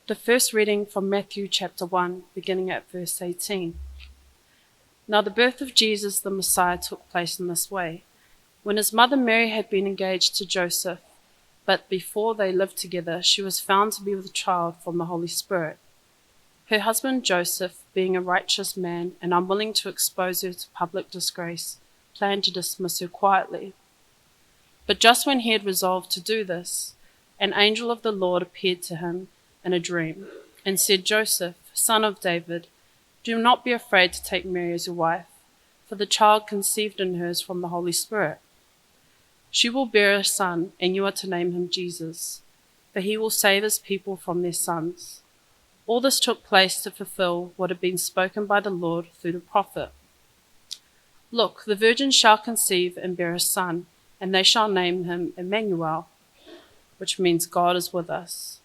The first reading from Matthew chapter 1, beginning at verse 18. Now the birth of Jesus the Messiah took place in this way. When his mother Mary had been engaged to Joseph, but before they lived together, she was found to be with child from the Holy Spirit. Her husband Joseph, being a righteous man and unwilling to expose her to public disgrace, planned to dismiss her quietly. But just when he had resolved to do this, an angel of the Lord appeared to him in a dream and said, Joseph, son of David, do not be afraid to take Mary as your wife, for the child conceived in her is from the Holy Spirit. She will bear a son, and you are to name him Jesus, for he will save his people from their sins. All this took place to fulfill what had been spoken by the Lord through the prophet. Look, the virgin shall conceive and bear a son, and they shall name him Emmanuel, which means God is with us.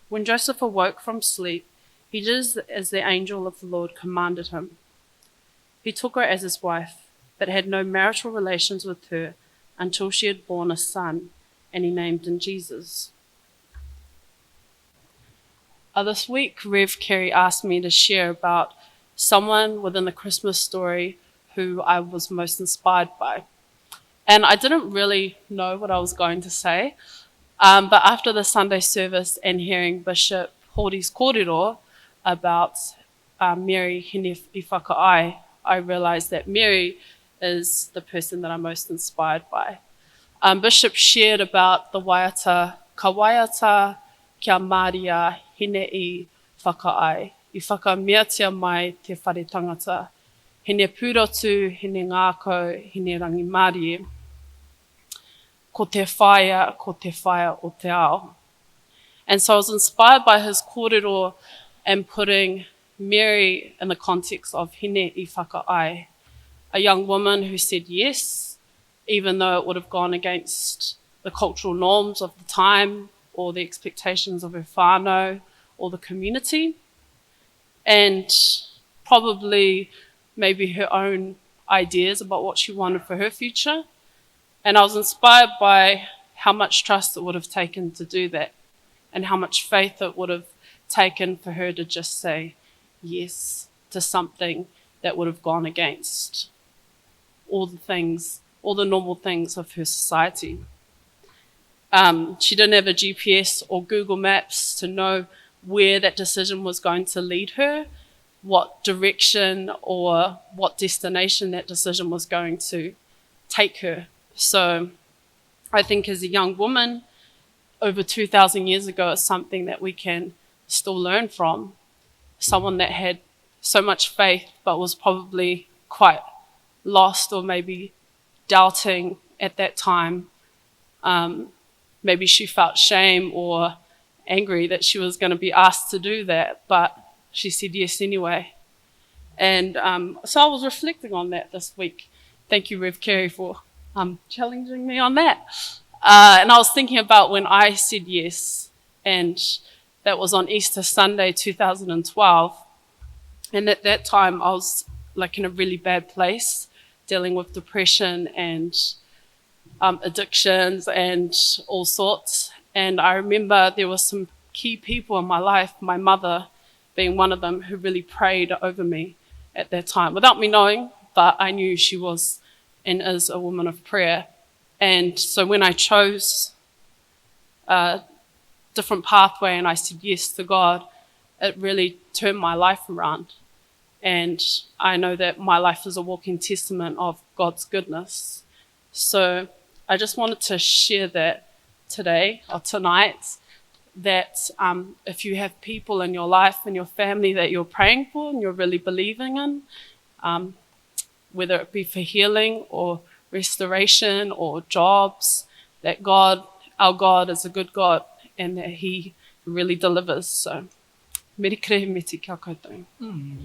When Joseph awoke from sleep, he did as the angel of the Lord commanded him. He took her as his wife, but had no marital relations with her until she had borne a son, and he named him Jesus. This week, Rev Kerry asked me to share about someone within the Christmas story who I was most inspired by. And I didn't really know what I was going to say, but after the Sunday service and hearing Bishop Hori's kōrero about Mary hine I whakaai, I realised that Mary is the person that I'm most inspired by. Bishop shared about the waiata, ka waiata kia Maria hine I whakaai, I whakamiatia mai te whare tangata, hine pūrotu, hine ngākau, hine rangimārie, ko te whaia o te ao. And so I was inspired by his kōrero and putting Mary in the context of hine I whakaai, a young woman who said yes, even though it would have gone against the cultural norms of the time or the expectations of her whānau or the community, and probably maybe her own ideas about what she wanted for her future. And I was inspired by how much trust it would have taken to do that and how much faith it would have taken for her to just say yes to something that would have gone against all the normal things of her society. She didn't have a GPS or Google Maps to know where that decision was going to lead her, what direction or what destination that decision was going to take her. So I think as a young woman, over 2,000 years ago, it's something that we can still learn from. Someone that had so much faith but was probably quite lost or maybe doubting at that time. Maybe she felt shame or angry that she was going to be asked to do that, but she said yes anyway. And so I was reflecting on that this week. Thank you, Rev Kerry, for challenging me on that. And I was thinking about when I said yes, and that was on Easter Sunday 2012. And at that time, I was like in a really bad place, dealing with depression and addictions and all sorts. And I remember there were some key people in my life, my mother being one of them, who really prayed over me at that time, without me knowing, but I knew she was and is a woman of prayer. And so when I chose a different pathway and I said yes to God, it really turned my life around. And I know that my life is a walking testament of God's goodness. So I just wanted to share that today or tonight, that if you have people in your life and your family that you're praying for and you're really believing in, whether it be for healing or restoration or jobs, that God, our God, is a good God and that He really delivers. So, merikere me te kia koutou.